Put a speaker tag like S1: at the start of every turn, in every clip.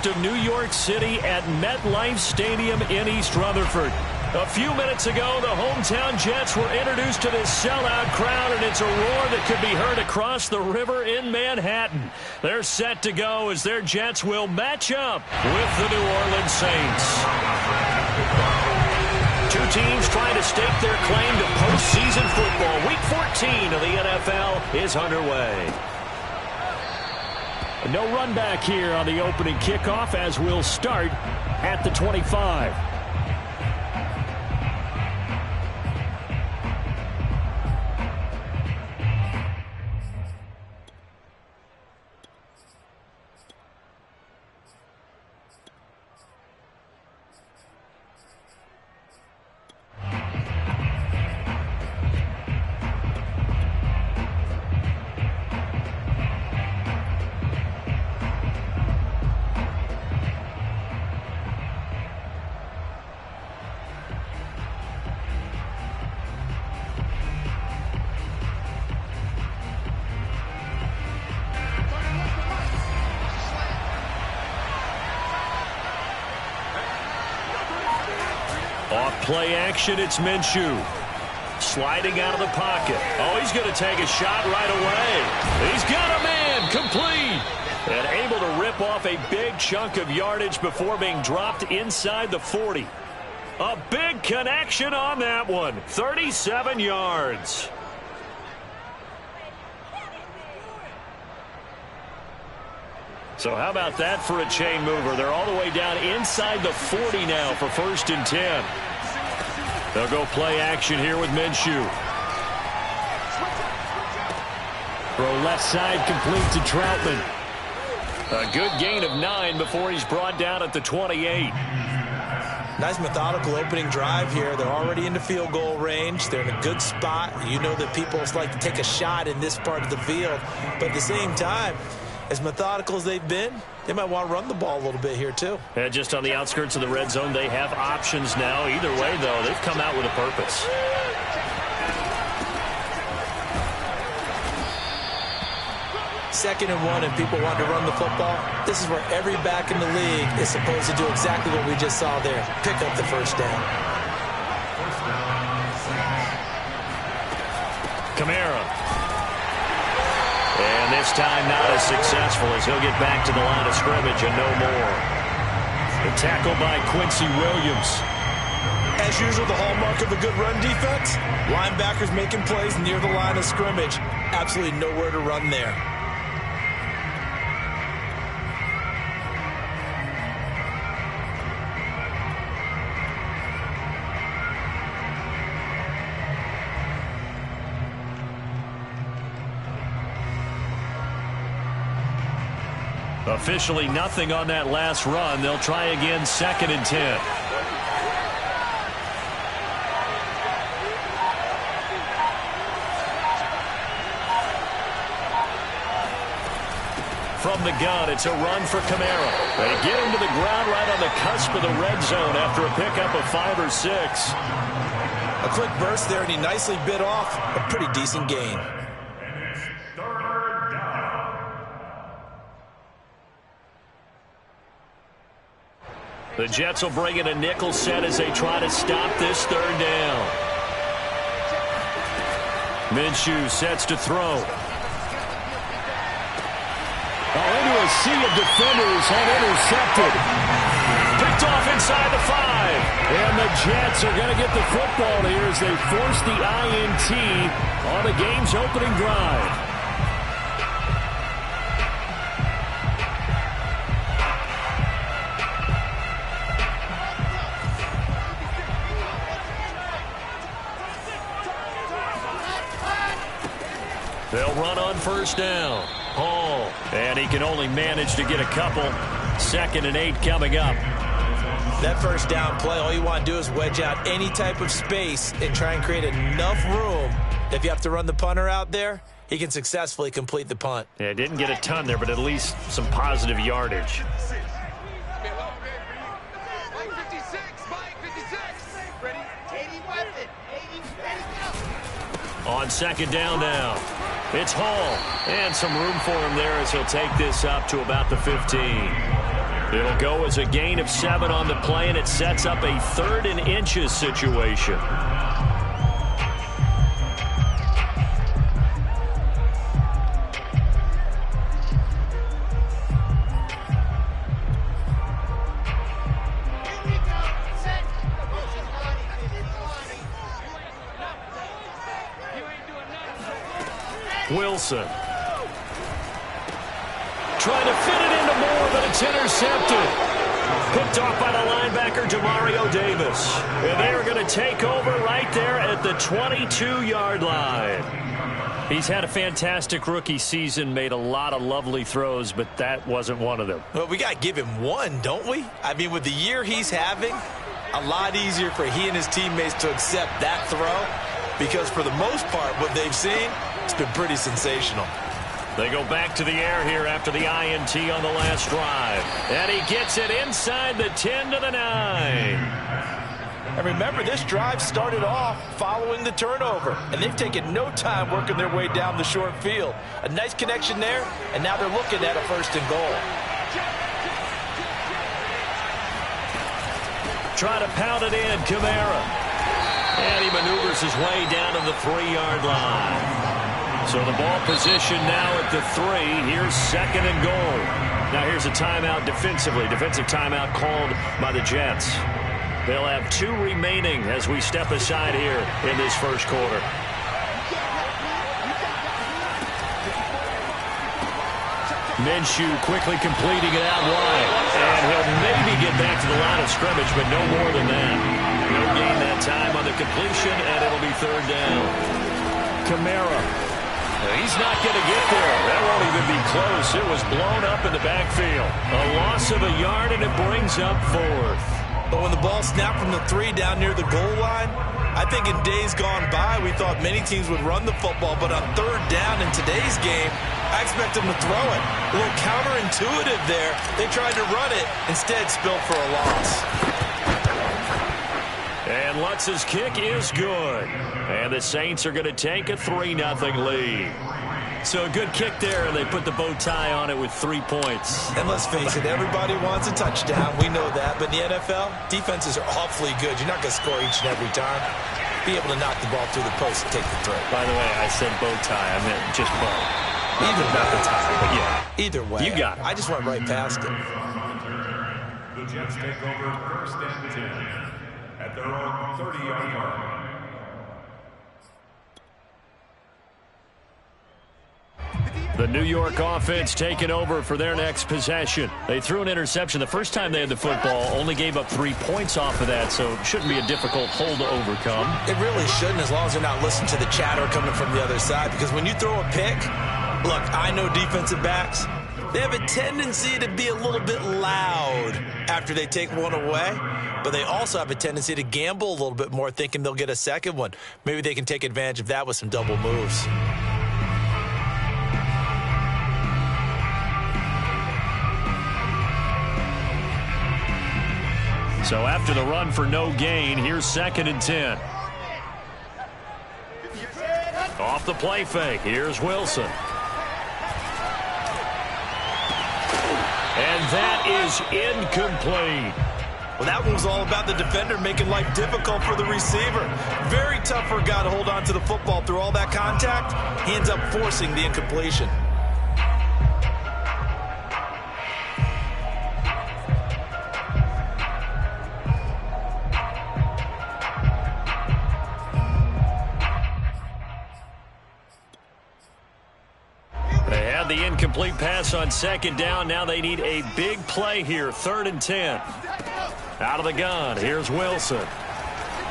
S1: west of New York City at MetLife Stadium in East Rutherford. A few minutes ago, the hometown Jets were introduced to this sellout crowd, and it's a roar that could be heard across the river in Manhattan. They're set to go as their Jets will match up with the New Orleans Saints. Two teams trying to stake their claim to postseason football. Week 14 of the NFL is underway. No run back here on the opening kickoff as we'll start at the 25. Off play action, it's Minshew. Sliding out of the pocket. Oh, he's going to take a shot right away. He's got a man, complete. And able to rip off a big chunk of yardage before being dropped inside the 40. A big connection on that one. 37 yards. So how about that for a chain mover? They're all the way down inside the 40 now for 1st and 10. They'll go play action here with Minshew. Throw left side complete to Troutman. A good gain of 9 before he's brought down at the 28.
S2: Nice methodical opening drive here. They're already into field goal range. They're in a good spot. You know that people like to take a shot in this part of the field. But at the same time, as methodical as they've been, they might want to run the ball a little bit here too.
S1: And just on the outskirts of the red zone, they have options now. Either way, though, they've come out with a purpose.
S2: Second and 1, and people want to run the football. This is where every back in the league is supposed to do exactly what we just saw there. Pick up the first down.
S1: Kamara. And this time not as successful as he'll get back to the line of scrimmage and no more. The tackle by Quincy Williams.
S2: As usual, the hallmark of a good run defense, linebackers making plays near the line of scrimmage. Absolutely nowhere to run there.
S1: Officially nothing on that last run. They'll try again 2nd and 10. From the gun, it's a run for Kamara. They get him to the ground right on the cusp of the red zone after a pickup of 5 or 6.
S2: A quick burst there, and he nicely bit off a pretty decent gain.
S1: The Jets will bring in a nickel set as they try to stop this 3rd down. Minshew sets to throw. Into a sea of defenders and intercepted. Picked off inside the 5. And the Jets are going to get the football here as they force the INT on the game's opening drive. They'll run on 1st down. Hall. And he can only manage to get a couple. 2nd and 8 coming up.
S2: That 1st down play, all you want to do is wedge out any type of space and try and create enough room that if you have to run the punter out there, he can successfully complete the punt.
S1: Yeah, didn't get a ton there, but at least some positive yardage. On 2nd down now. It's Hall. And some room for him there as he'll take this up to about the 15. It'll go as a gain of 7 on the play, and it sets up a 3rd and inches situation. Wilson. Trying to fit it into Moore, but it's intercepted. Picked off by the linebacker, Demario Davis. And they are going to take over right there at the 22-yard line. He's had a fantastic rookie season, made a lot of lovely throws, but that wasn't one of them.
S2: Well, we got to give him one, don't we? I mean, with the year he's having, a lot easier for he and his teammates to accept that throw, because for the most part, what they've seen, it's been pretty sensational.
S1: They go back to the air here after the INT on the last drive. And he gets it inside the 10 to the 9.
S2: And remember, this drive started off following the turnover. And they've taken no time working their way down the short field. A nice connection there, and now they're looking at a 1st and goal.
S1: Try to pound it in, Kamara. And he maneuvers his way down to the 3-yard line. So the ball position now at the 3. Here's 2nd and goal. Now here's a timeout defensively. Defensive timeout called by the Jets. They'll have 2 remaining as we step aside here in this first quarter. Minshew quickly completing it out wide. And he'll maybe get back to the line of scrimmage, but no more than that. No gain that time on the completion, and it'll be 3rd down. Kamara. He's not going to get there. That won't even be close. It was blown up in the backfield. A loss of a yard, and it brings up 4th.
S2: But when the ball snapped from the 3 down near the goal line, I think in days gone by, we thought many teams would run the football, but on 3rd down in today's game, I expect them to throw it. A little counterintuitive there. They tried to run it, instead spilled for a loss.
S1: And Lutz's kick is good. And the Saints are going to take a 3-0 lead. So a good kick there, and they put the bow tie on it with 3 points.
S2: And let's face it, everybody wants a touchdown. We know that. But in the NFL, defenses are awfully good. You're not going to score each and every time. Be able to knock the ball through the post and take the throw.
S1: By the way, I said bow tie. I meant just bow. Either not the tie, but yeah.
S2: Either way.
S1: You got it.
S2: I just went right past it.
S3: The Jets take over 1st and 10 at their own 30-yard line.
S1: The New York offense taking over for their next possession. They threw an interception the first time they had the football, only gave up 3 points off of that, so it shouldn't be a difficult hole to overcome.
S2: It really shouldn't, as long as they're not listening to the chatter coming from the other side, because when you throw a pick, look, I know defensive backs, they have a tendency to be a little bit loud after they take one away, but they also have a tendency to gamble a little bit more, thinking they'll get a second one. Maybe they can take advantage of that with some double moves.
S1: So after the run for no gain, here's 2nd and 10. Off the play fake, here's Wilson. And that is incomplete.
S2: Well, that one was all about the defender making life difficult for the receiver. Very tough for a guy to hold on to the football through all that contact. He ends up forcing the incompletion.
S1: The incomplete pass on 2nd down. Now they need a big play here. 3rd and 10. Out of the gun. Here's Wilson.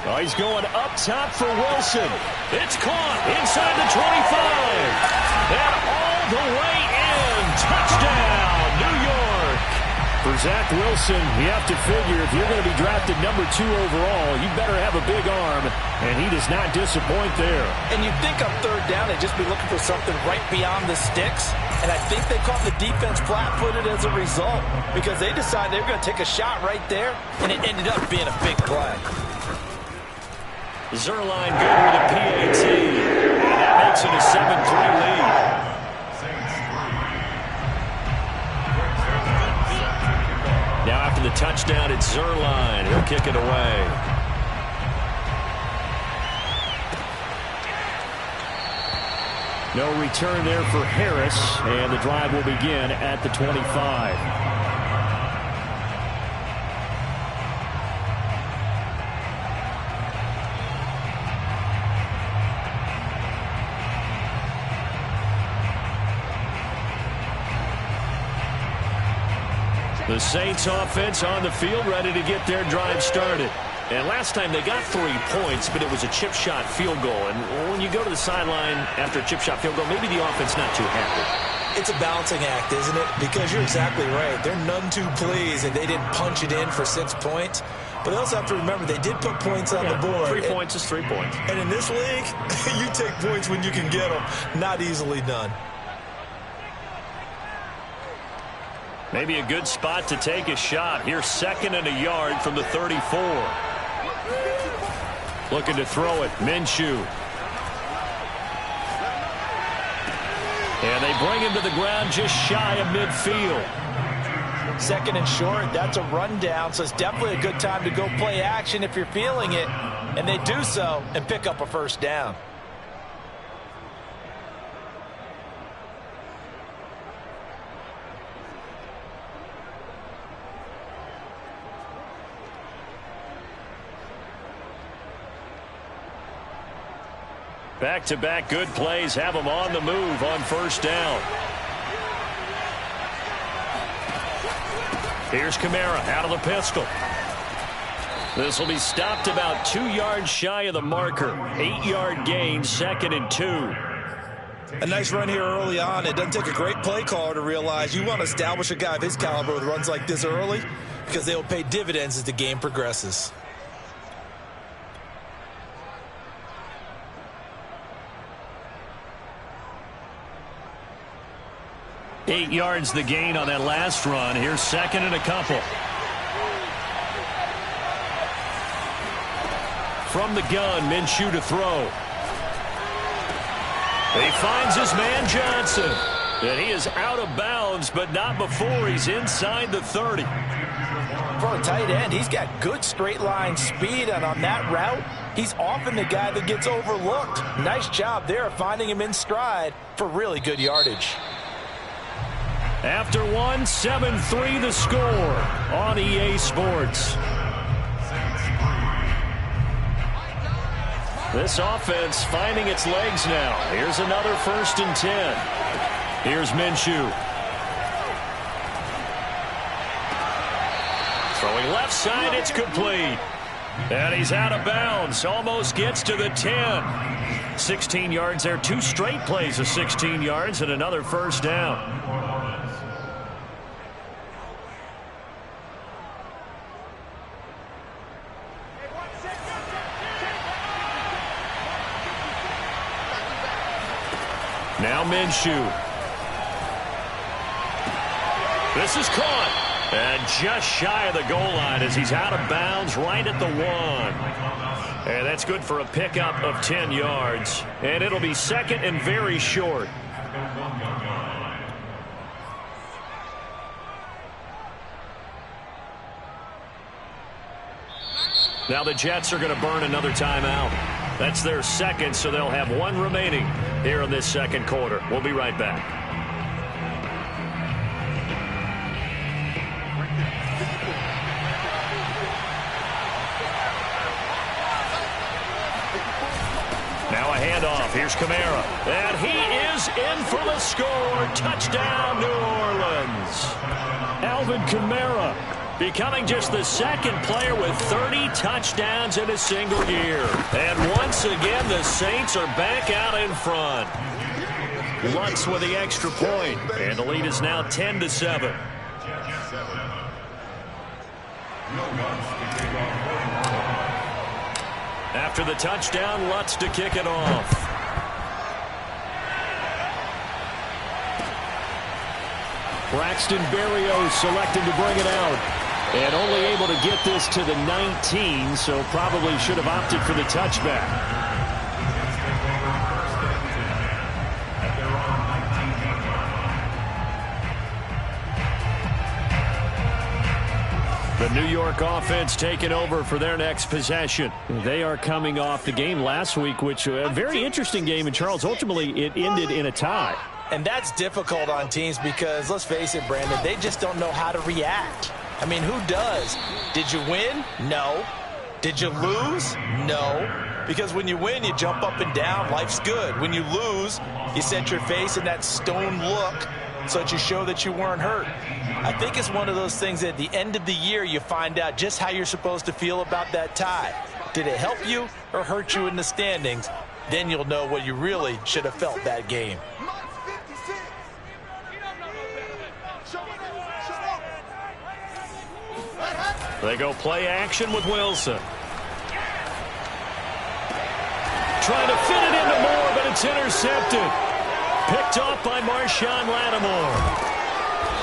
S1: Oh, he's going up top for Wilson. It's caught inside the 25. And all the way in. Touchdown, New York. For Zach Wilson, you have to figure if you're going to be drafted number 2 overall, you better have a big arm, and he does not disappoint there.
S2: And you think on 3rd down, they'd just be looking for something right beyond the sticks. And I think they caught the defense flat-footed as a result, because they decided they were going to take a shot right there, and it ended up being a big play.
S1: Zuerlein good with a PAT, and that makes it a 7-3 lead. after the touchdown, it's Zuerlein. He'll kick it away. No return there for Harris, and the drive will begin at the 25. The Saints offense on the field, ready to get their drive started. And last time they got 3 points, but it was a chip shot field goal. And when you go to the sideline after a chip shot field goal, maybe the offense not too happy.
S2: It's a balancing act, isn't it? Because you're exactly right. They're none too pleased that they didn't punch it in for 6 points. But they also have to remember they did put points on the board.
S1: 3 points is 3 points.
S2: And in this league, you take points when you can get them. Not easily done.
S1: Maybe a good spot to take a shot. Here's 2nd and a yard from the 34. Looking to throw it. Minshew. And they bring him to the ground just shy of midfield.
S2: 2nd and short. That's a rundown, so it's definitely a good time to go play action if you're feeling it. And they do so and pick up a first down.
S1: Back-to-back good plays have them on the move on first down. Here's Kamara out of the pistol. This will be stopped about 2 yards shy of the marker. 8-yard gain, 2nd and 2.
S2: A nice run here early on. It doesn't take a great play caller to realize you want to establish a guy of his caliber with runs like this early because they will pay dividends as the game progresses.
S1: Eight yards the gain on that last run. Here's 2nd and a couple. From the gun, Minshew to throw. He finds his man Johnson. And he is out of bounds, but not before he's inside the 30.
S2: For a tight end, he's got good straight line speed, and on that route, he's often the guy that gets overlooked. Nice job there of finding him in stride for really good yardage.
S1: After one, 7-3 the score on EA Sports. This offense finding its legs now. Here's another 1st and 10. Here's Minshew. Throwing left side, it's complete. And he's out of bounds. Almost gets to the 10. 16 yards there. 2 straight plays of 16 yards and another first down. Now Minshew. This is caught. And just shy of the goal line as he's out of bounds right at the 1. And that's good for a pickup of 10 yards. And it'll be 2nd and very short. Now the Jets are going to burn another timeout. That's their 2nd, so they'll have 1 remaining here in this 2nd quarter. We'll be right back. Now a handoff. Here's Kamara. And he is in for the score. Touchdown, New Orleans. Alvin Kamara becoming just the 2nd player with 30 touchdowns in a single year. And once again, the Saints are back out in front. Lutz with the extra point, and the lead is now 10-7. After the touchdown, Lutz to kick it off. Braxton Berrios selected to bring it out. And only able to get this to the 19, so probably should have opted for the touchback. The New York offense taking over for their next possession. They are coming off the game last week, which was a very interesting game in Charles. Ultimately, it ended in a tie.
S2: And that's difficult on teams because, let's face it, Brandon, they just don't know how to react. I mean, who does? Did you win? No. Did you lose? No. Because when you win, you jump up and down. Life's good. When you lose, you set your face in that stone look so that you show that you weren't hurt. I think it's one of those things that at the end of the year, you find out just how you're supposed to feel about that tie. Did it help you or hurt you in the standings? Then you'll know what you really should have felt that game.
S1: They go play action with Wilson. Trying to fit it into Moore, but it's intercepted. Picked off by Marshawn Lattimore.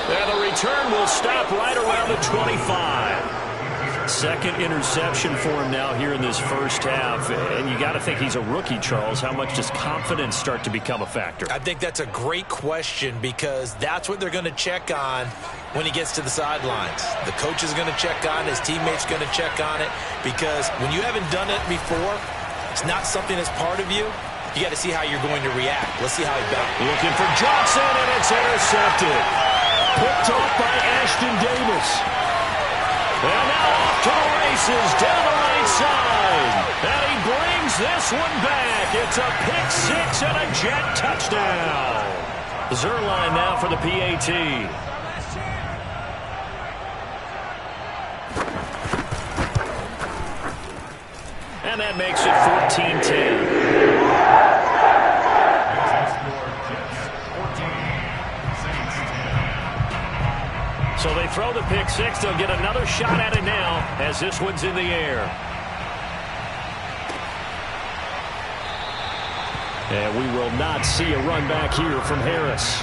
S1: And the return will stop right around the 25. Second interception for him now here in this first half. And you got to think he's a rookie, Charles. How much does confidence start to become a factor?
S2: I think that's a great question because that's what they're going to check on when he gets to the sidelines. The coach is going to check on it. His teammates going to check on it because when you haven't done it before, it's not something that's part of you. You got to see how you're going to react. Let's see how he bounces.
S1: Looking for Johnson, and it's intercepted. Picked off by Ashton Davis. And now off to the races down the right side. And he brings this one back. It's a pick six and a Jet touchdown. Zuerlein now for the PAT. And that makes it 14-10. So they throw the pick six. They'll get another shot at it now as this one's in the air. And we will not see a run back here from Harris.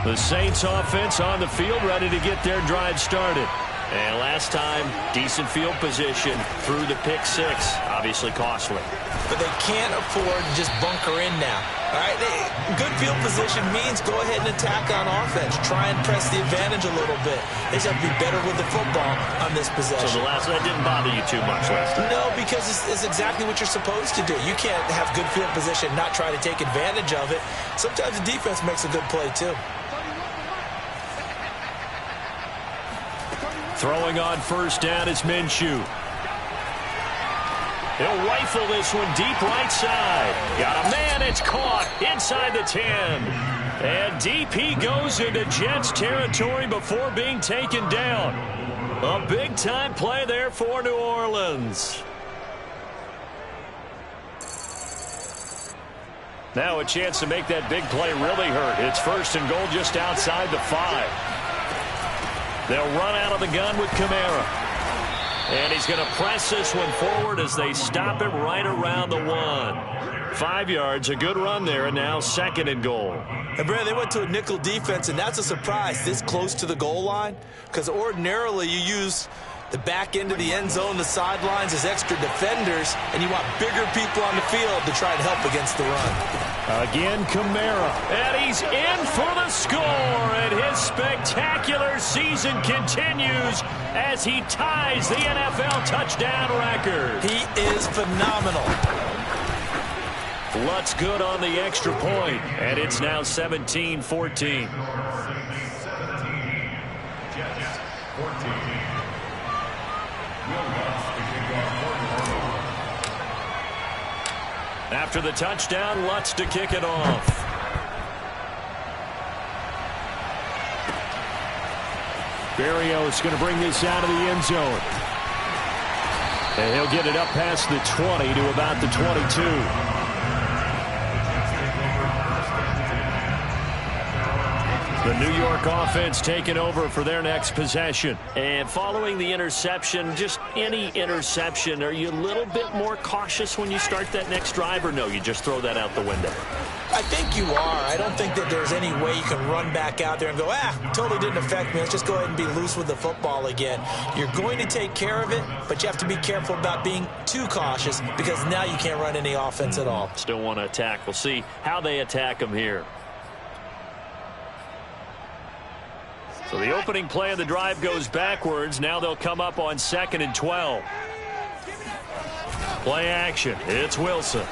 S1: The Saints offense on the field, ready to get their drive started. And last time, decent field position through the pick six. Obviously costly.
S2: But they can't afford to just bunker in now. All right, good field position means go ahead and attack on offense. Try and press the advantage a little bit. They just have to be better with the football on this possession.
S1: So that didn't bother you too much last time?
S2: No, because it's exactly what you're supposed to do. You can't have good field position and not try to take advantage of it. Sometimes the defense makes a good play, too.
S1: Throwing on first down is Minshew. He'll rifle this one deep right side. Got a man, it's caught inside the 10. And deep he goes into Jets territory before being taken down. A big-time play there for New Orleans. Now a chance to make that big play really hurt. It's first and goal just outside the 5. They'll run out of the gun with Kamara. And he's going to press this one forward as they stop him right around the 1. 5 yards, a good run there, and now second and goal.
S2: And, Brad, they went to a nickel defense, and that's a surprise this close to the goal line because ordinarily you use the back end of the end zone, the sidelines as extra defenders, and you want bigger people on the field to try and help against the run.
S1: Again, Kamara. And he's in for the score, and his spectacular season continues as he ties the NFL touchdown record.
S2: He is phenomenal.
S1: Lutz good on the extra point, and it's now 17-14.
S3: 17, Jets 14.
S1: After the touchdown, Lutz to kick it off. Berrios going to bring this out of the end zone. And he'll get it up past the 20 to about the 22. The New York offense taking over for their next possession. And following the interception, just any interception, are you a little bit more cautious when you start that next drive, or no, you just throw that out the window?
S2: I think you are. I don't think that there's any way you can run back out there and go, totally didn't affect me. Let's just go ahead and be loose with the football again. You're going to take care of it, but you have to be careful about being too cautious because now you can't run any offense at all.
S1: Still want to attack. We'll see how they attack them here. So the opening play of the drive goes backwards. Now they'll come up on 2nd and 12. Play action. It's Wilson.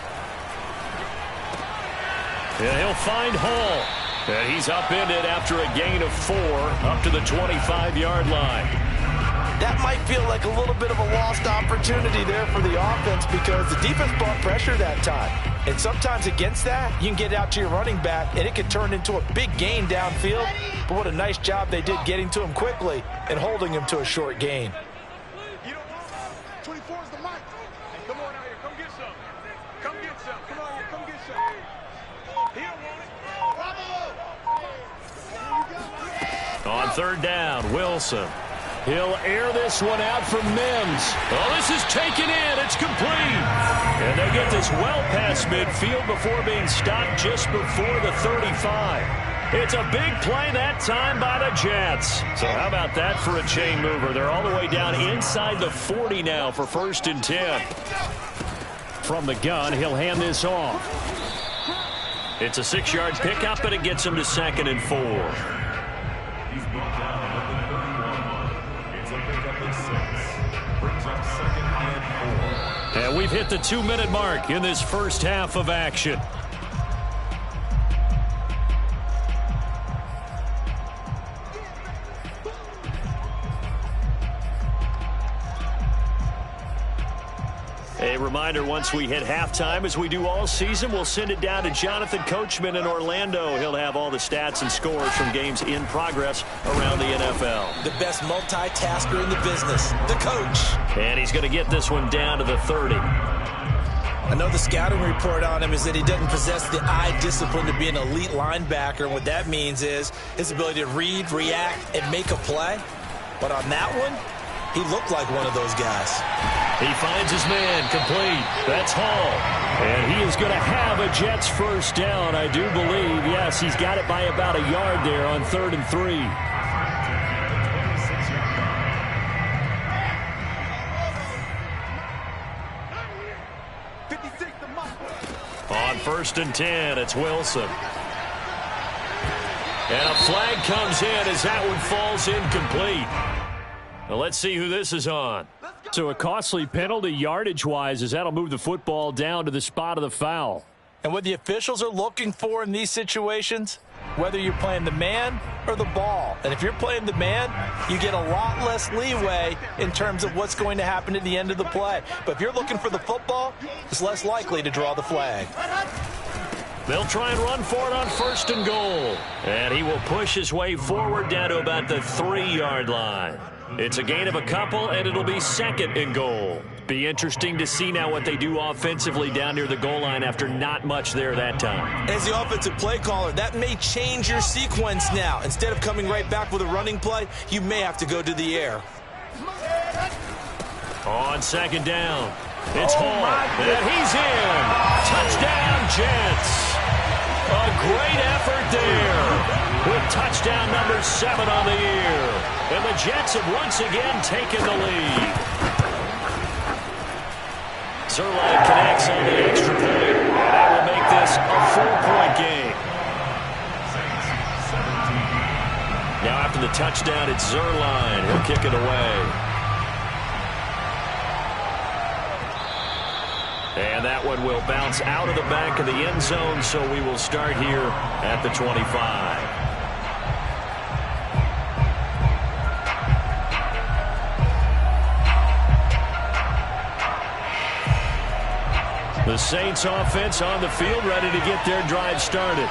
S1: And he'll find Hall. And he's upended after a gain of 4 up to the 25-yard line.
S2: That might feel like a little bit of a lost opportunity there for the offense because the defense brought pressure that time. And sometimes against that, you can get out to your running back, and it can turn into a big gain downfield. But what a nice job they did getting to him quickly and holding him to a short gain.
S4: 24 is the mic. Hey, come on out here. Come get some. Come get some. Come on here. Come get some. He don't want it.
S1: On 3rd down, Wilson. He'll air this one out for Mims. Oh, this is taken in. It's complete. And they get this well past midfield before being stopped just before the 35. It's a big play that time by the Jets. So how about that for a chain mover? They're all the way down inside the 40 now for 1st and 10. From the gun, he'll hand this off. It's a 6-yard pickup, and it gets him to 2nd and 4.
S3: He's brought down at the 31. It's a pickup at 6. Brings up 2nd and 4.
S1: And we've hit the 2-minute mark in this first half of action. A reminder, once we hit halftime, as we do all season, we'll send it down to Jonathan Coachman in Orlando. He'll have all the stats and scores from games in progress around the NFL.
S2: The best multitasker in the business, the coach.
S1: And he's going to get this one down to the 30.
S2: I know the scouting report on him is that he doesn't possess the eye discipline to be an elite linebacker. And what that means is his ability to read, react, and make a play. But on that one, he looked like one of those guys.
S1: He finds his man, complete. That's Hall. And he is going to have a Jets first down, I do believe. Yes, he's got it by about a yard there on 3rd and 3. On 1st and 10, it's Wilson. And a flag comes in as that one falls incomplete. Well, let's see who this is on. So a costly penalty yardage-wise, as that'll move the football down to the spot of the foul.
S2: And what the officials are looking for in these situations, whether you're playing the man or the ball. And if you're playing the man, you get a lot less leeway in terms of what's going to happen at the end of the play. But if you're looking for the football, it's less likely to draw the flag.
S1: They'll try and run for it on 1st and goal. And he will push his way forward down to about the 3-yard line. It's a gain of a couple, and it'll be 2nd and goal. Be interesting to see now what they do offensively down near the goal line after not much there that time.
S2: As the offensive play caller, that may change your sequence now. Instead of coming right back with a running play, you may have to go to the air.
S1: On 2nd down, it's Hall, and he's in. Touchdown, Jets. A great effort there with touchdown number 7 on the year. And the Jets have once again taken the lead. Zuerlein connects on the extra point, and that will make this a 4-point game. Now after the touchdown, it's Zuerlein. He'll kick it away. And that one will bounce out of the back of the end zone, so we will start here at the 25. The Saints offense on the field, ready to get their drive started.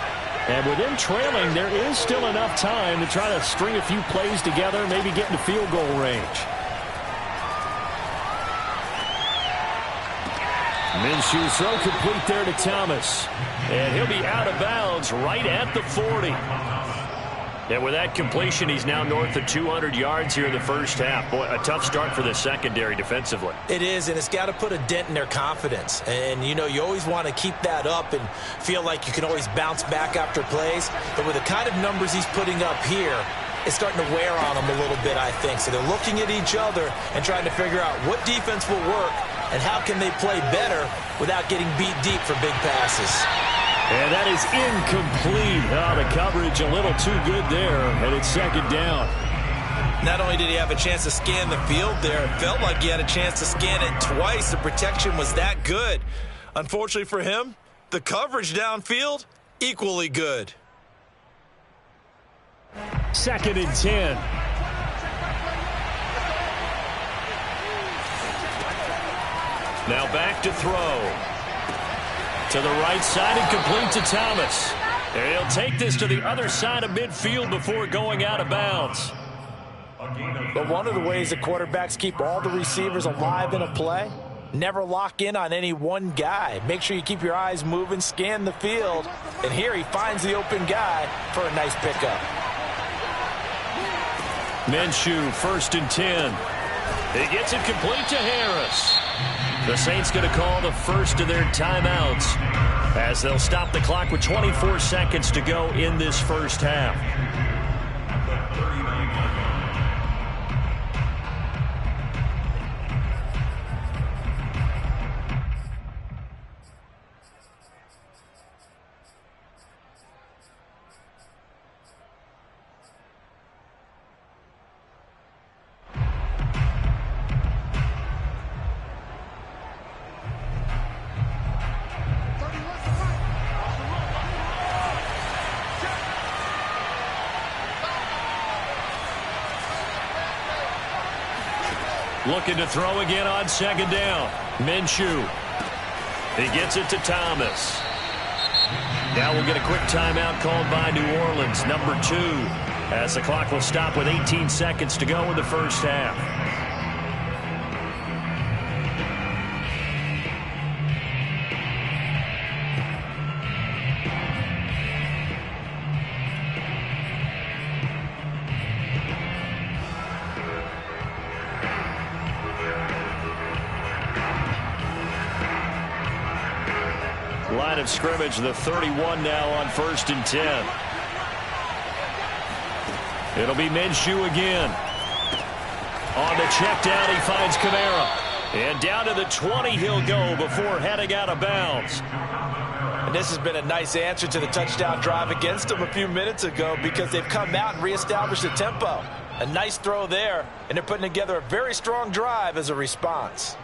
S1: And with them trailing, there is still enough time to try to string a few plays together, maybe get into field goal range. Minshew throw complete there to Thomas. And he'll be out of bounds right at the 40. And with that completion, he's now north of 200 yards here in the first half. Boy, a tough start for the secondary defensively.
S2: It is, and it's got to put a dent in their confidence. And, you know, you always want to keep that up and feel like you can always bounce back after plays. But with the kind of numbers he's putting up here, it's starting to wear on them a little bit, I think. So they're looking at each other and trying to figure out what defense will work and how can they play better without getting beat deep for big passes.
S1: And that is incomplete. Oh, the coverage a little too good there, and it's second down.
S2: Not only did he have a chance to scan the field there, it felt like he had a chance to scan it twice. The protection was that good. Unfortunately for him, the coverage downfield, equally good.
S1: Second and 10. Now back to throw. To the right side and complete to Thomas. And he'll take this to the other side of midfield before going out of bounds.
S2: But one of the ways that quarterbacks keep all the receivers alive in a play, never lock in on any one guy. Make sure you keep your eyes moving, scan the field. And here he finds the open guy for a nice pickup.
S1: Minshew, first and 10. He gets it complete to Harris. The Saints going to call the first of their timeouts as they'll stop the clock with 24 seconds to go in this first half. Looking to throw again on second down. Minshew. He gets it to Thomas. Now we'll get a quick timeout called by New Orleans, number 2, as the clock will stop with 18 seconds to go in the first half. Line of scrimmage, the 31 now on first and 10. It'll be Minshew again. On the check down, he finds Kamara. And down to the 20 he'll go before heading out of bounds.
S2: And this has been a nice answer to the touchdown drive against them a few minutes ago because they've come out and reestablished the tempo. A nice throw there, and they're putting together a very strong drive as a response.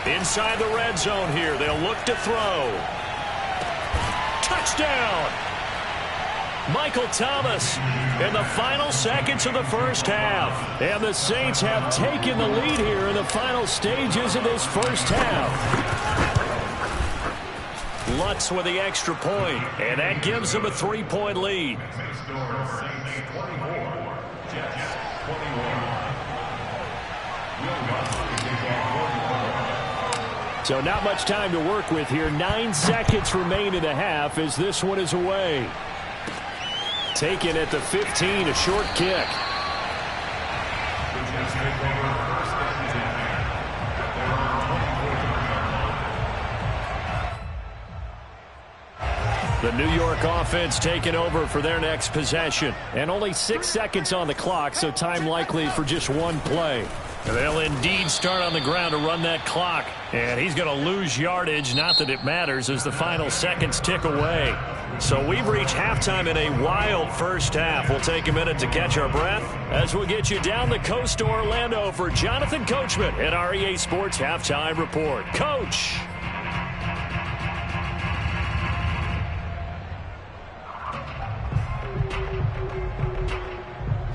S1: Inside the red zone here, they'll look to throw. Touchdown! Michael Thomas in the final seconds of the first half. And the Saints have taken the lead here in the final stages of this first half. Lutz with the extra point, and that gives them a 3-point lead. So not much time to work with here. 9 seconds remain in the half as this one is away. Taken at the 15, a short kick. The New York offense taking over for their next possession. And only 6 seconds on the clock, so time likely for just one play. They'll indeed start on the ground to run that clock. And he's going to lose yardage, not that it matters, as the final seconds tick away. So we've reached halftime in a wild first half. We'll take a minute to catch our breath as we'll get you down the coast to Orlando for Jonathan Coachman at our EA Sports Halftime Report. Coach!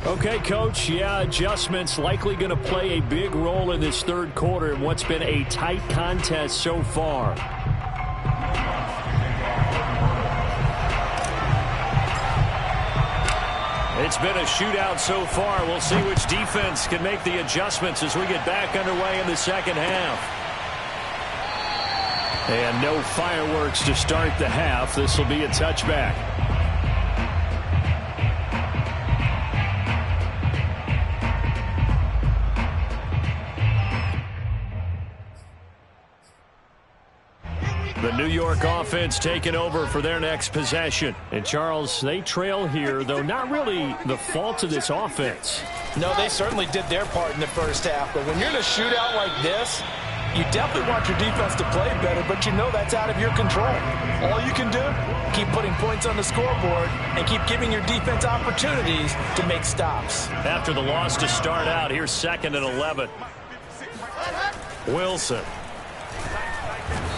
S1: Okay, Coach, yeah, adjustments likely going to play a big role in this third quarter in what's been a tight contest so far. It's been a shootout so far. We'll see which defense can make the adjustments as we get back underway in the second half. And no fireworks to start the half. This will be a touchback. The New York offense taking over for their next possession. And, Charles, they trail here, though not really the fault of this offense.
S2: No, they certainly did their part in the first half. But when you're in a shootout like this, you definitely want your defense to play better, but you know that's out of your control. All you can do, keep putting points on the scoreboard and keep giving your defense opportunities to make stops.
S1: After the loss to start out, here's 2nd and 11. Wilson.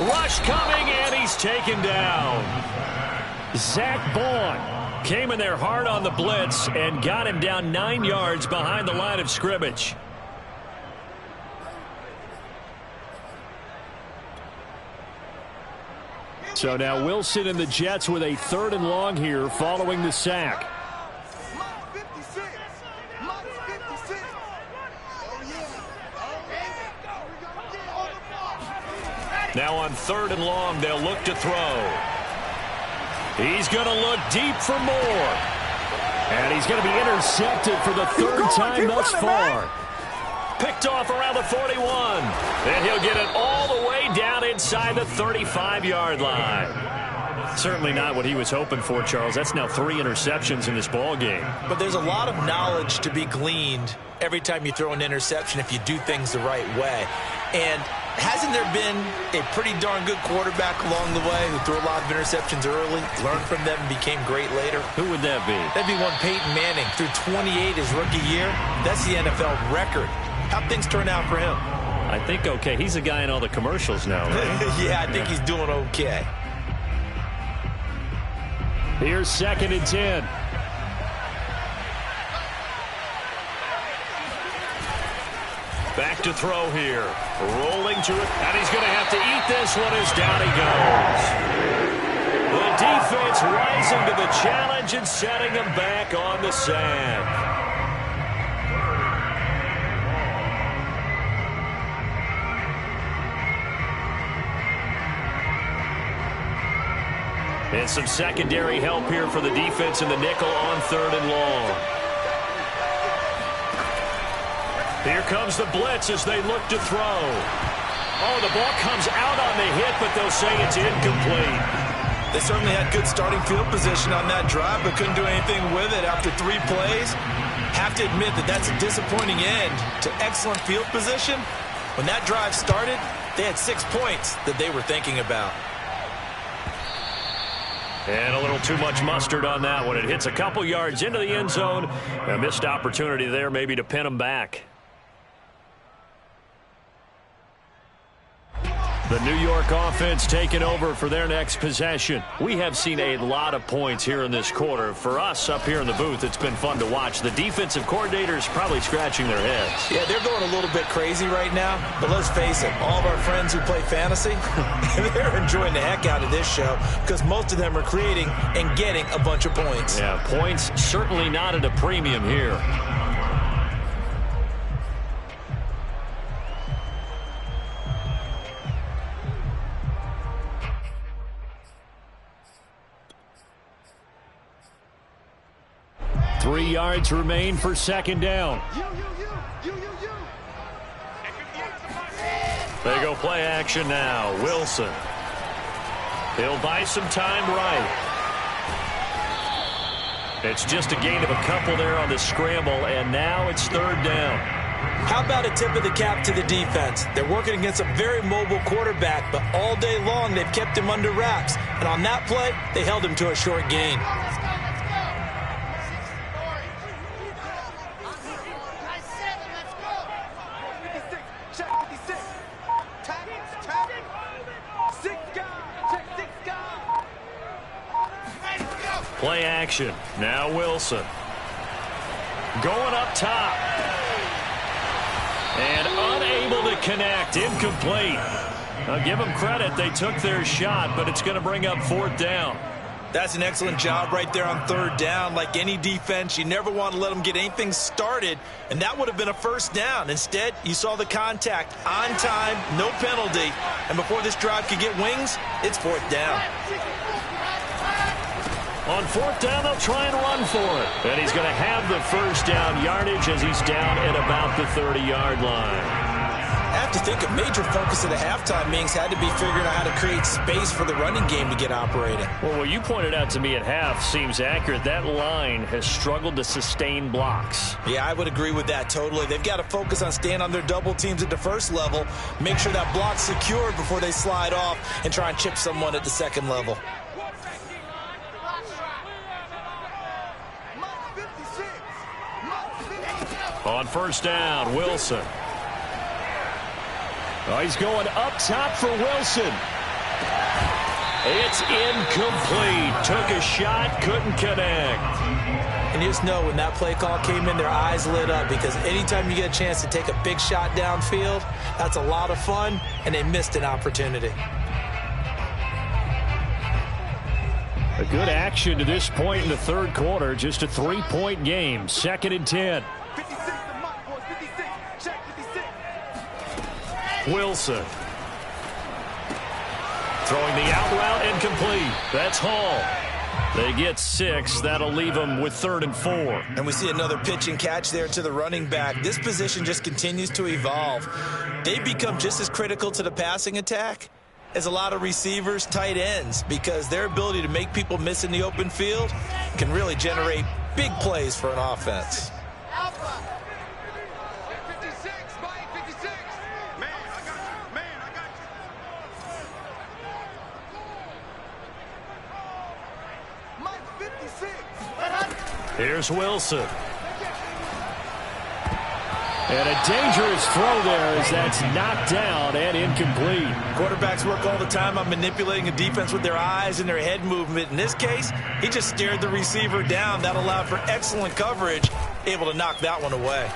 S1: Rush coming, and he's taken down. Zach Bond came in there hard on the blitz and got him down 9 yards behind the line of scrimmage. So now Wilson and the Jets with a 3rd and long here following the sack. Now on 3rd and long, they'll look to throw. He's going to look deep for more. And he's going to be intercepted for the 3rd time thus far. Picked off around the 41. And he'll get it all the way down inside the 35-yard line. Certainly not what he was hoping for, Charles. That's now 3 interceptions in this ball game.
S2: But there's a lot of knowledge to be gleaned every time you throw an interception if you do things the right way. And hasn't there been a pretty darn good quarterback along the way who threw a lot of interceptions early, learned from them, and became great later?
S1: Who would that be?
S2: That'd be one Peyton Manning. Threw 28 his rookie year. That's the NFL record. How'd things turn out for him?
S1: I think okay. He's a guy in all the commercials now, right?
S2: Yeah, I think he's doing okay.
S1: Here's 2nd and 10. Back to throw here. Rolling to it. And he's going to have to eat this one as down he goes. The defense rising to the challenge and setting him back on the sack. And some secondary help here for the defense in the nickel on 3rd and long. Here comes the blitz as they look to throw. Oh, the ball comes out on the hit, but they'll say it's incomplete.
S2: They certainly had good starting field position on that drive, but couldn't do anything with it after 3 plays. Have to admit that that's a disappointing end to excellent field position. When that drive started, they had 6 points that they were thinking about.
S1: And a little too much mustard on that one. It hits a couple yards into the end zone. A missed opportunity there maybe to pin them back. The New York offense taking over for their next possession. We have seen a lot of points here in this quarter. For us up here in the booth, it's been fun to watch. The defensive coordinators probably scratching their heads.
S2: Yeah, they're going a little bit crazy right now. But let's face it, all of our friends who play fantasy, they're enjoying the heck out of this show because most of them are creating and getting a bunch of points.
S1: Yeah, points certainly not at a premium here. Three yards remain for 2nd down. They go play action now. Wilson. He'll buy some time right. It's just a gain of a couple there on the scramble, and now it's 3rd down.
S2: How about a tip of the cap to the defense? They're working against a very mobile quarterback, but all day long they've kept him under wraps. And on that play, they held him to a short gain.
S1: Play action. Now Wilson. Going up top. And unable to connect. Incomplete. I'll give them credit. They took their shot, but it's going to bring up 4th down.
S2: That's an excellent job right there on third down. Like any defense, you never want to let them get anything started, and that would have been a first down. Instead, you saw the contact on time, no penalty, and before this drive could get wings, it's fourth down.
S1: On fourth down, they'll try and run for it. And he's going to have the first down yardage as he's down at about the 30-yard line.
S2: I have to think a major focus of the halftime meetings had to be figuring out how to create space for the running game to get operating.
S1: Well, what you pointed out to me at half seems accurate. That line has struggled to sustain blocks.
S2: Yeah, I would agree with that totally. They've got to focus on staying on their double teams at the first level, make sure that block's secured before they slide off and try and chip someone at the second level.
S1: On first down, Wilson. Oh, he's going up top for Wilson. It's incomplete. Took a shot, couldn't connect.
S2: And you just know when that play call came in, their eyes lit up, because anytime you get a chance to take a big shot downfield, that's a lot of fun, and they missed an opportunity.
S1: A good action to this point in the third quarter. Just a 3-point game. 2nd and 10. Wilson. Throwing the out route incomplete. That's Hall. They get 6. That'll leave them with 3rd and 4.
S2: And we see another pitch and catch there to the running back. This position just continues to evolve. They become just as critical to the passing attack as a lot of receivers, tight ends, because their ability to make people miss in the open field can really generate big plays for an offense.
S1: Here's Wilson. And a dangerous throw there as that's knocked down and incomplete.
S2: Quarterbacks work all the time on manipulating a defense with their eyes and their head movement. In this case, he just stared the receiver down. That allowed for excellent coverage, able to knock that one away.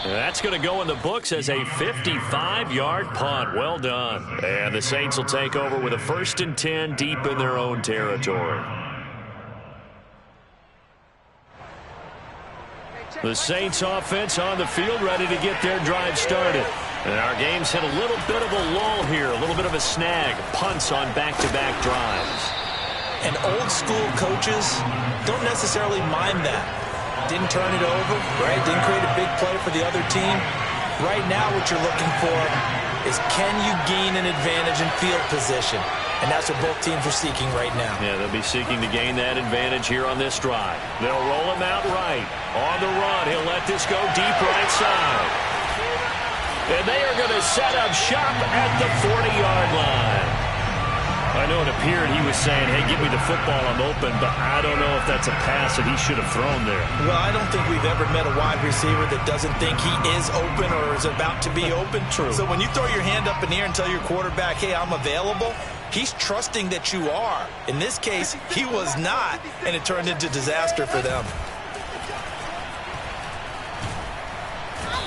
S1: That's going to go in the books as a 55-yard punt. Well done. And the Saints will take over with a 1st and 10 deep in their own territory. The Saints offense on the field ready to get their drive started. And our game's hit a little bit of a lull here, a little bit of a snag. Punts on back-to-back drives.
S2: And old school coaches don't necessarily mind that. Didn't turn it over, right? Didn't create a big play for the other team. Right now what you're looking for is, can you gain an advantage in field position? And that's what both teams are seeking right now.
S1: Yeah, they'll be seeking to gain that advantage here on this drive. They'll roll him out right. On the run, he'll let this go deep right side. And they are going to set up shop at the 40-yard line. I know it appeared he was saying, hey, give me the football, I'm open, but I don't know if that's a pass that he should have thrown there.
S2: Well, I don't think we've ever met a wide receiver that doesn't think he is open or is about to be open.
S1: True.
S2: So when you throw your hand up in the air and tell your quarterback, hey, I'm available, he's trusting that you are. In this case, he was not, and it turned into disaster for them.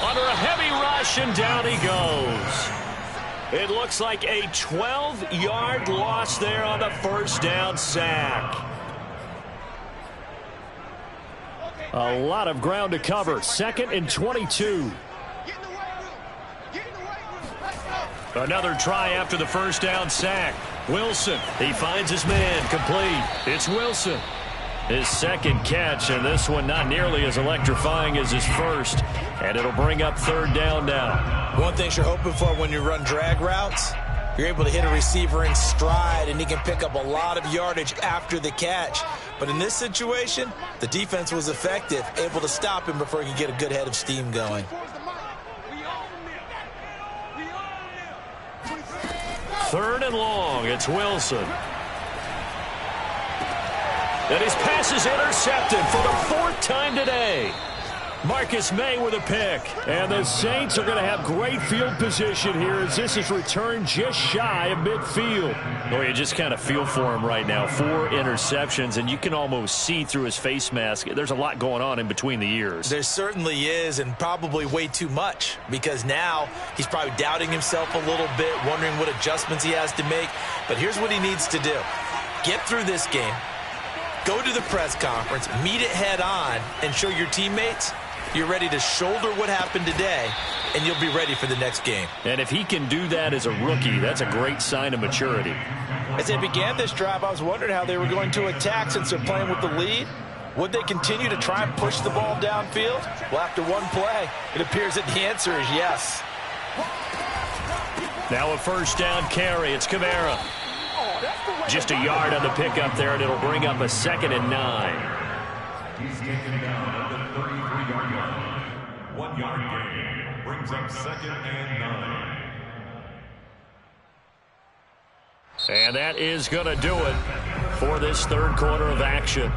S1: Under a heavy rush, and down he goes. It looks like a 12-yard loss there on the first down sack. A lot of ground to cover. 2nd and 22. Another try after the first down sack. Wilson, he finds his man, complete. It's Wilson. His 2nd catch, and this one not nearly as electrifying as his first. And it'll bring up 3rd down now.
S2: One thing you're hoping for when you run drag routes, you're able to hit a receiver in stride, and he can pick up a lot of yardage after the catch. But in this situation, the defense was effective, able to stop him before he could get a good head of steam going.
S1: 3rd and long, it's Wilson. And his pass is intercepted for the 4th time today. Marcus May with a pick. And the Saints are going to have great field position here as this is returned just shy of midfield. Well, you just kind of feel for him right now. 4 interceptions, and you can almost see through his face mask. There's a lot going on in between the ears.
S2: There certainly is, and probably way too much, because now he's probably doubting himself a little bit, wondering what adjustments he has to make. But here's what he needs to do. Get through this game, go to the press conference, meet it head on, and show your teammates you're ready to shoulder what happened today, and you'll be ready for the next game.
S1: And if he can do that as a rookie, that's a great sign of maturity.
S2: As they began this drive, I was wondering how they were going to attack since they're playing with the lead. Would they continue to try and push the ball downfield? Well, after one play, it appears that the answer is yes.
S1: Now a first down carry. It's Kamara. Just a yard on the pickup there, and it'll bring up a 2nd and 9.
S3: He's taken down at the 33-yard line. 1-yard gain brings up 2nd and 9.
S1: And that is going to do it for this third quarter of action.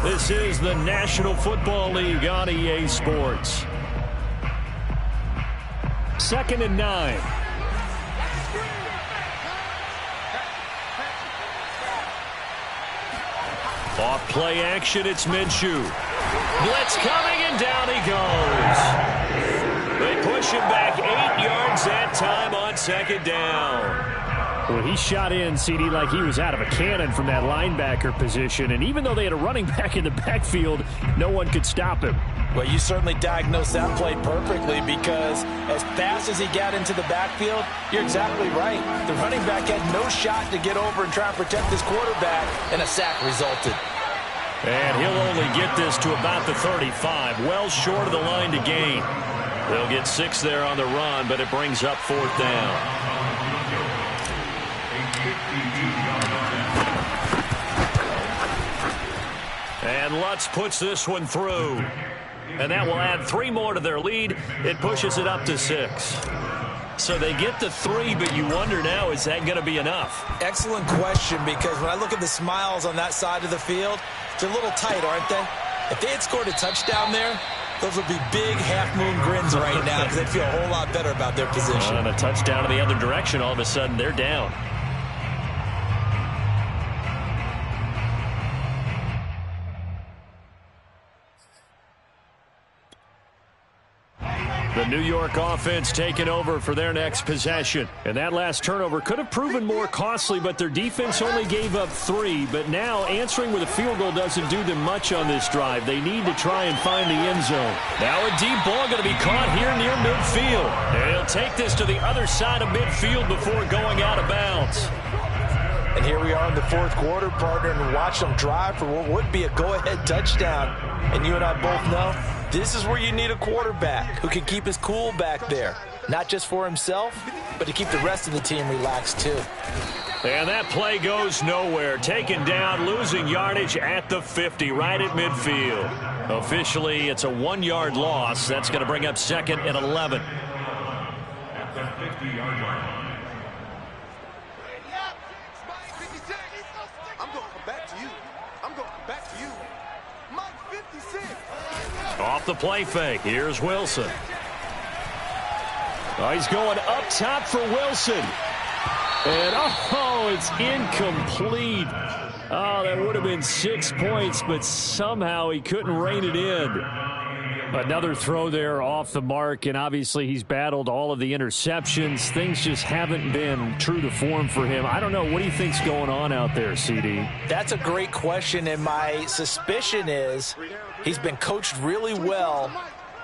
S1: This is the National Football League on EA Sports. 2nd and 9. Off play action, it's Minshew. Blitz coming, and down he goes. They push him back 8 yards that time on 2nd down. Well, he shot in, CD, like he was out of a cannon from that linebacker position. And even though they had a running back in the backfield, no one could stop him.
S2: Well, you certainly diagnosed that play perfectly, because as fast as he got into the backfield, you're exactly right. The running back had no shot to get over and try and protect his quarterback, and a sack resulted.
S1: And he'll only get this to about the 35, well short of the line to gain. They'll get 6 there on the run, but it brings up 4th down. And Lutz puts this one through. And that will add 3 more to their lead. It pushes it up to 6. So they get the 3, but you wonder now, is that going to be enough?
S2: Excellent question, because when I look at the smiles on that side of the field, they're a little tight, aren't they? If they had scored a touchdown there, those would be big half-moon grins right now, because they'd feel a whole lot better about their position.
S1: And a touchdown in the other direction, all of a sudden they're down. The New York offense taking over for their next possession. And that last turnover could have proven more costly, but their defense only gave up 3. But now answering with a field goal doesn't do them much on this drive. They need to try and find the end zone. Now a deep ball going to be caught here near midfield. And he'll take this to the other side of midfield before going out of bounds.
S2: And here we are in the 4th quarter, partner, and watch them drive for what would be a go-ahead touchdown. And you and I both know this is where you need a quarterback who can keep his cool back there. Not just for himself, but to keep the rest of the team relaxed too.
S1: And that play goes nowhere. Taken down, losing yardage at the 50, right at midfield. Officially, it's a 1-yard loss. That's going to bring up 2nd and 11.
S3: At the 50-yard line.
S1: Off the play fake. Here's Wilson. Oh, he's going up top for Wilson. And, oh, it's incomplete. Oh, that would have been 6 points, but somehow he couldn't rein it in. Another throw there off the mark, and obviously he's battled all of the interceptions. Things just haven't been true to form for him. I don't know. What do you think's going on out there, CD?
S2: That's a great question, and my suspicion is he's been coached really well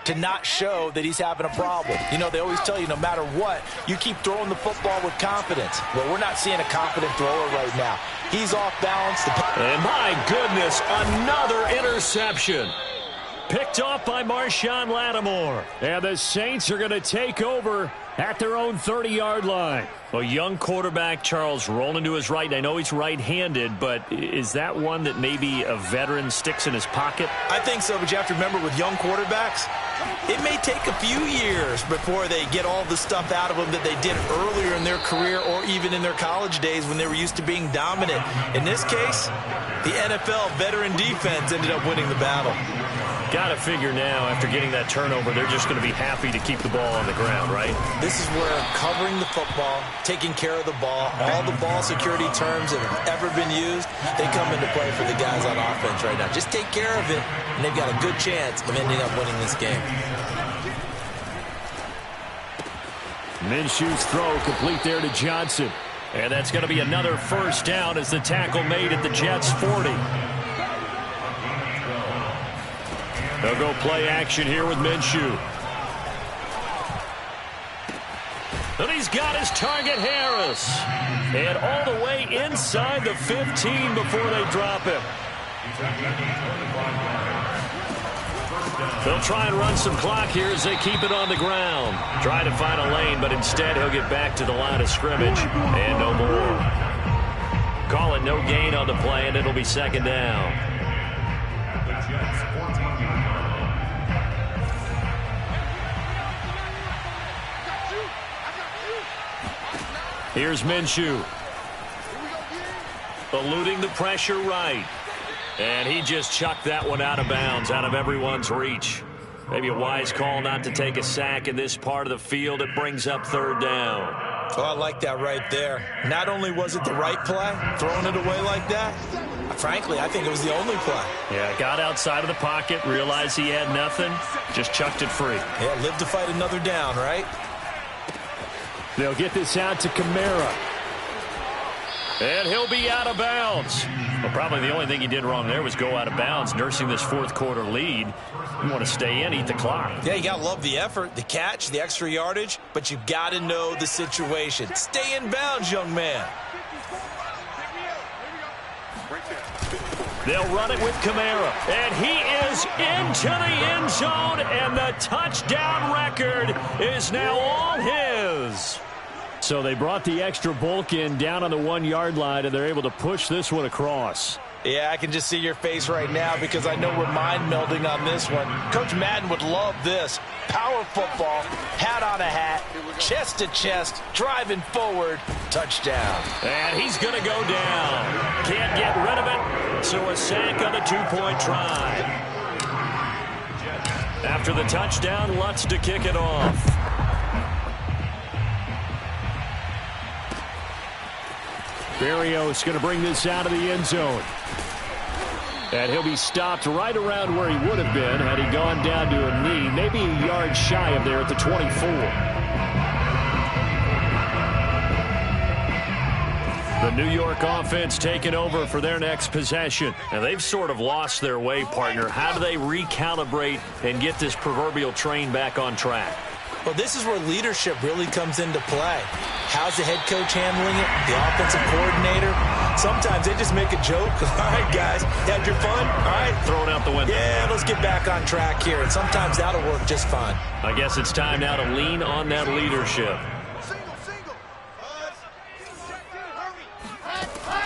S2: to not show that he's having a problem. You know, they always tell you no matter what, you keep throwing the football with confidence. Well, we're not seeing a confident thrower right now. He's off balance.
S1: And my goodness, another interception. Picked off by Marshawn Lattimore. And the Saints are going to take over at their own 30-yard line. A young quarterback, Charles, rolling to his right. I know he's right-handed, but is that one that maybe a veteran sticks in his pocket?
S2: I think so, but you have to remember with young quarterbacks, it may take a few years before they get all the stuff out of them that they did earlier in their career or even in their college days when they were used to being dominant. In this case, the NFL veteran defense ended up winning the battle.
S1: Got to figure now, after getting that turnover, they're just going to be happy to keep the ball on the ground, right?
S2: This is where covering the football, taking care of the ball, all the ball security terms that have ever been used, they come into play for the guys on offense right now. Just take care of it, and they've got a good chance of ending up winning this game.
S1: Minshew's throw complete there to Johnson. And that's going to be another first down as the tackle made at the Jets' 40. They'll go play action here with Minshew. And he's got his target, Harris. And all the way inside the 15 before they drop him. They'll try and run some clock here as they keep it on the ground. Try to find a lane, but instead he'll get back to the line of scrimmage. And no more. Call it no gain on the play, and it'll be second down. Here's Minshew. Eluding the pressure right. And he just chucked that one out of bounds, out of everyone's reach. Maybe a wise call not to take a sack in this part of the field. It brings up third down.
S2: Oh, I like that right there. Not only was it the right play, throwing it away like that, frankly, I think it was the only play.
S1: Yeah, got outside of the pocket, realized he had nothing, just chucked it free.
S2: Yeah, live to fight another down, right?
S1: They'll get this out to Kamara. And he'll be out of bounds. Well, probably the only thing he did wrong there was go out of bounds, nursing this fourth quarter lead. You want to stay in, eat the clock.
S2: Yeah, you got to love the effort, the catch, the extra yardage, but you got to know the situation. Stay in bounds, young man.
S1: They'll run it with Kamara, and he is into the end zone, and the touchdown record is now all his. So they brought the extra bulk in down on the 1 yard line, and they're able to push this one across.
S2: Yeah, I can just see your face right now because I know we're mind melding on this one. Coach Madden would love this. Power football, hat on a hat, chest to chest, driving forward, touchdown.
S1: And he's going to go down. Can't get rid of it, so a sack on the 2-point try. After the touchdown, Lutz to kick it off. Berrios going to bring this out of the end zone. And he'll be stopped right around where he would have been had he gone down to a knee, maybe a yard shy of there at the 24. The New York offense taking over for their next possession. And they've sort of lost their way, partner. How do they recalibrate and get this proverbial train back on track?
S2: Well, this is where leadership really comes into play. How's the head coach handling it? The offensive coordinator? Sometimes they just make a joke. All right, guys, had your fun? All right.
S1: Throw it out the window.
S2: Yeah, let's get back on track here. And sometimes that'll work just fine.
S1: I guess it's time now to lean on that leadership.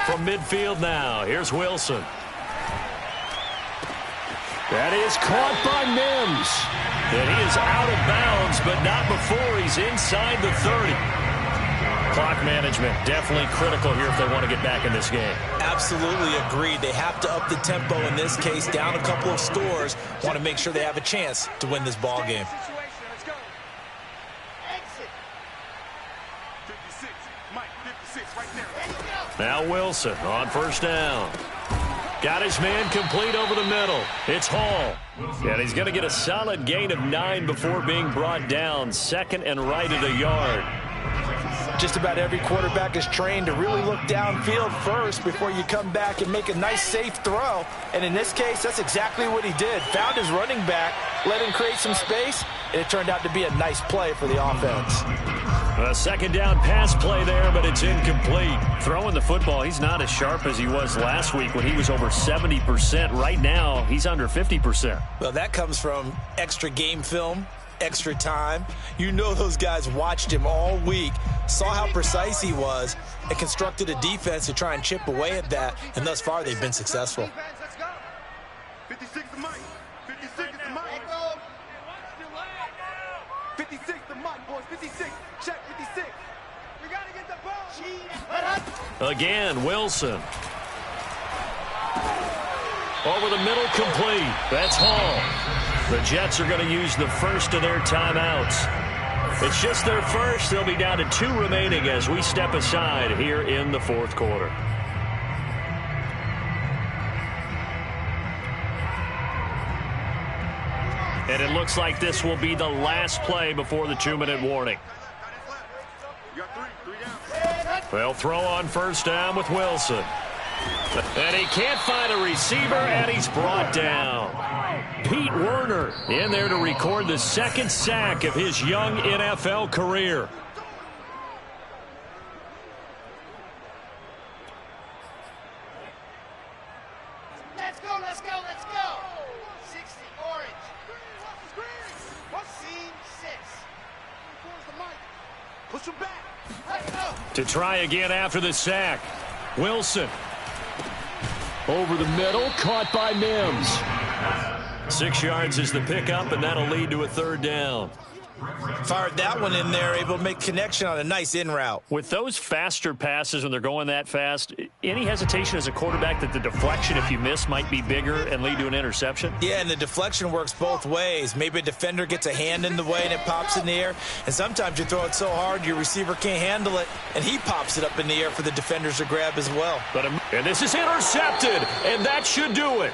S1: From midfield now, here's Wilson. That is caught by Mims. And he is out of bounds, but not before he's inside the 30. Clock management definitely critical here if they want to get back in this game.
S2: Absolutely agreed. They have to up the tempo in this case, down a couple of scores. Want to make sure they have a chance to win this ball game.
S1: Now Wilson on first down. Got his man complete over the middle. It's Hall. And he's going to get a solid gain of 9 before being brought down. Second and right at a yard.
S2: Just about every quarterback is trained to really look downfield first before you come back and make a nice, safe throw. And in this case, that's exactly what he did. Found his running back, let him create some space, and it turned out to be a nice play for the offense.
S1: A second down pass play there, but it's incomplete. Throwing the football, he's not as sharp as he was last week when he was over 70%. Right now, he's under 50%.
S2: Well, that comes from extra game film, extra time. You know those guys watched him all week, saw how precise he was, and constructed a defense to try and chip away at that, and thus far they've been successful.
S4: 56 the mic. 56 the mic. 56 the mic, boys. 56. Check 56. We got to get the ball.
S1: Again, Wilson. Over the middle, complete. That's Hall. The Jets are going to use the first of their timeouts. It's just their first. They'll be down to 2 remaining as we step aside here in the fourth quarter. And it looks like this will be the last play before the 2-minute warning. They'll throw on first down with Wilson. And he can't find a receiver, and he's brought down. Pete Werner in there to record the 2nd sack of his young NFL career.
S5: Let's go, let's go, let's go. 60, orange. Scene 6.
S4: Push him back.
S5: Let's go.
S1: To try again after the sack. Wilson. Over the middle, caught by Mims. 6 yards is the pickup, and that'll lead to a 3rd down.
S2: Fired that one in there, able to make connection on a nice in route.
S1: With those faster passes when they're going that fast, any hesitation as a quarterback that the deflection, if you miss, might be bigger and lead to an interception?
S2: Yeah, and the deflection works both ways. Maybe a defender gets a hand in the way and it pops in the air. And sometimes you throw it so hard your receiver can't handle it, and he pops it up in the air for the defenders to grab as well.
S1: And this is intercepted, and that should do it.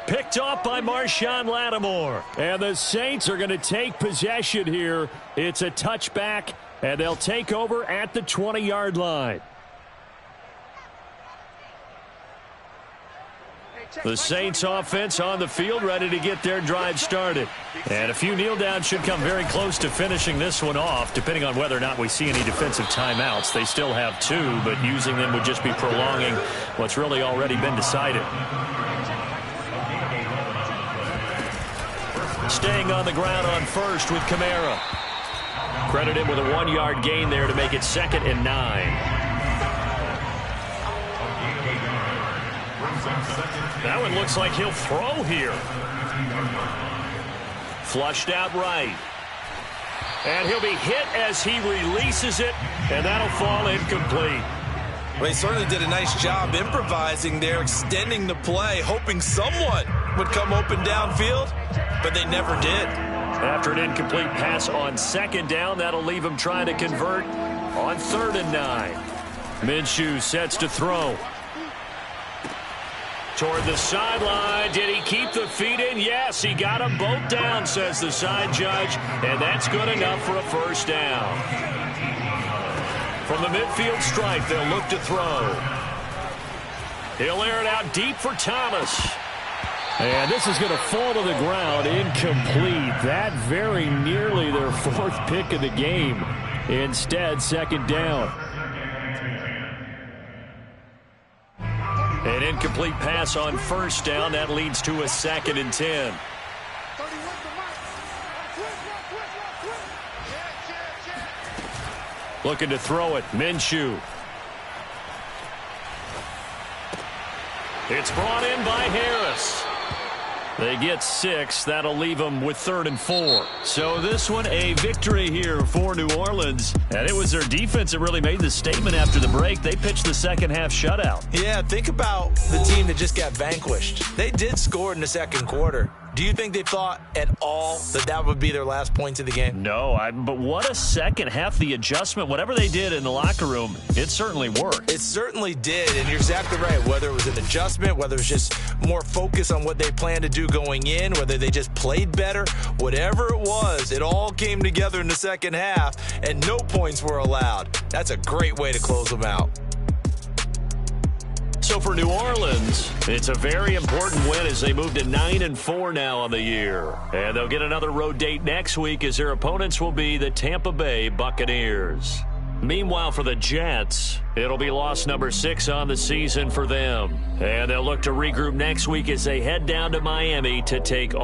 S1: Picked off by Marshawn Lattimore. And the Saints are going to take possession here. It's a touchback, and they'll take over at the 20-yard line. The Saints offense on the field, ready to get their drive started. And a few kneel downs should come very close to finishing this one off, depending on whether or not we see any defensive timeouts. They still have 2, but using them would just be prolonging what's really already been decided. Staying on the ground on first with Kamara. Credited with a 1-yard gain there to make it 2nd and 9. That one looks like he'll throw here. Flushed out right. And he'll be hit as he releases it, and that'll fall incomplete.
S2: Well, he certainly did a nice job improvising there, extending the play, hoping someone would come open downfield, but they never did.
S1: After an incomplete pass on 2nd down, that'll leave him trying to convert on 3rd and 9. Minshew sets to throw. Toward the sideline. Did he keep the feet in? Yes, he got them both down, says the side judge, and that's good enough for a 1st down. From the midfield stripe, they'll look to throw. He'll air it out deep for Thomas. And this is going to fall to the ground, incomplete. That very nearly their 4th pick of the game. Instead, 2nd down. An incomplete pass on 1st down. That leads to a 2nd and 10. Looking to throw it. Minshew. It's brought in by Harris. They get 6. That'll leave them with 3rd and 4. So this one, a victory here for New Orleans. And it was their defense that really made the statement after the break. They pitched the second-half shutout.
S2: Yeah, think about the team that just got vanquished. They did score in the 2nd quarter. Do you think they thought at all that that would be their last points of the game?
S1: No, but what a second half. The adjustment, whatever they did in the locker room, it certainly worked.
S2: It certainly did, and you're exactly right. Whether it was an adjustment, whether it was just more focus on what they planned to do going in, whether they just played better, whatever it was, it all came together in the 2nd half, and no points were allowed. That's a great way to close them out.
S1: So for New Orleans, it's a very important win as they move to 9-4 now on the year. And they'll get another road date next week as their opponents will be the Tampa Bay Buccaneers. Meanwhile, for the Jets, it'll be loss number 6 on the season for them. And they'll look to regroup next week as they head down to Miami to take on